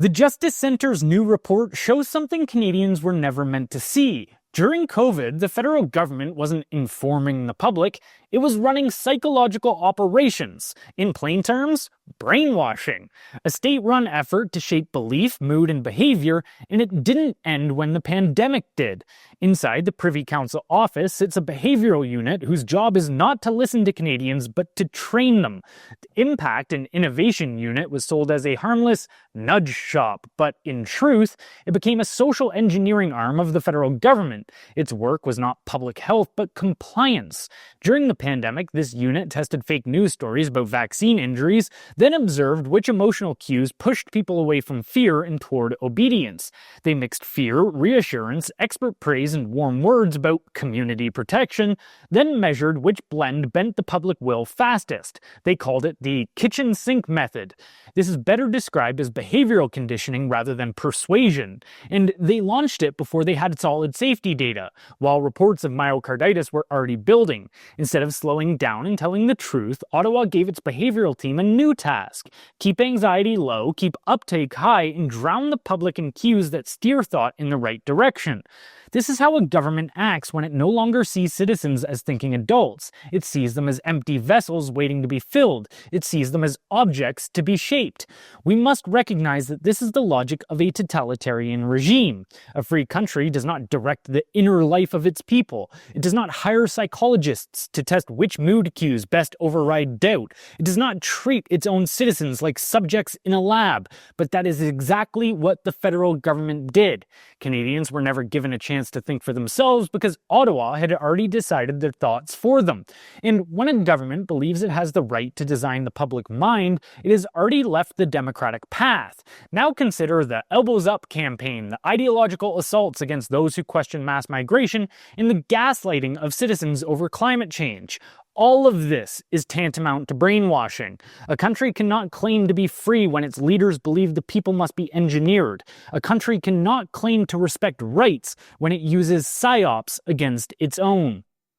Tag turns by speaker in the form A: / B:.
A: The Justice Centre's new report shows something Canadians were never meant to see. During COVID, the federal government wasn't informing the public, it was running psychological operations. In plain terms, brainwashing. A state-run effort to shape belief, mood, and behavior, and it didn't end when the pandemic did. Inside the Privy Council office sits a behavioral unit whose job is not to listen to Canadians, but to train them. The Impact and Innovation Unit was sold as a harmless nudge shop, but in truth, it became a social engineering arm of the federal government. Its work was not public health, but compliance. During the pandemic, this unit tested fake news stories about vaccine injuries, then observed which emotional cues pushed people away from fear and toward obedience. They mixed fear, reassurance, expert praise, and warm words about community protection, then measured which blend bent the public will fastest. They called it the kitchen sink method. This is better described as behavioral conditioning rather than persuasion, and they launched it before they had solid safety data, while reports of myocarditis were already building. Instead of slowing down and telling the truth, Ottawa gave its behavioral team a new task: keep anxiety low, keep uptake high, and drown the public in cues that steer thought in the right direction. This is how a government acts when it no longer sees citizens as thinking adults. It sees them as empty vessels waiting to be filled. It sees them as objects to be shaped. We must recognize that this is the logic of a totalitarian regime. A free country does not direct the inner life of its people. It does not hire psychologists to test which mood cues best override doubt. It does not treat its own citizens like subjects in a lab. But that is exactly what the federal government did. Canadians were never given a chance to think for themselves because Ottawa had already decided their thoughts for them. And when a government believes it has the right to design the public mind, it has already left the democratic path. Now consider the Elbows Up campaign, the ideological assaults against those who question mass migration, and the gaslighting of citizens over climate change. All of this is tantamount to brainwashing. A country cannot claim to be free when its leaders believe the people must be engineered. A country cannot claim to respect rights when it uses PSYOPS against its own.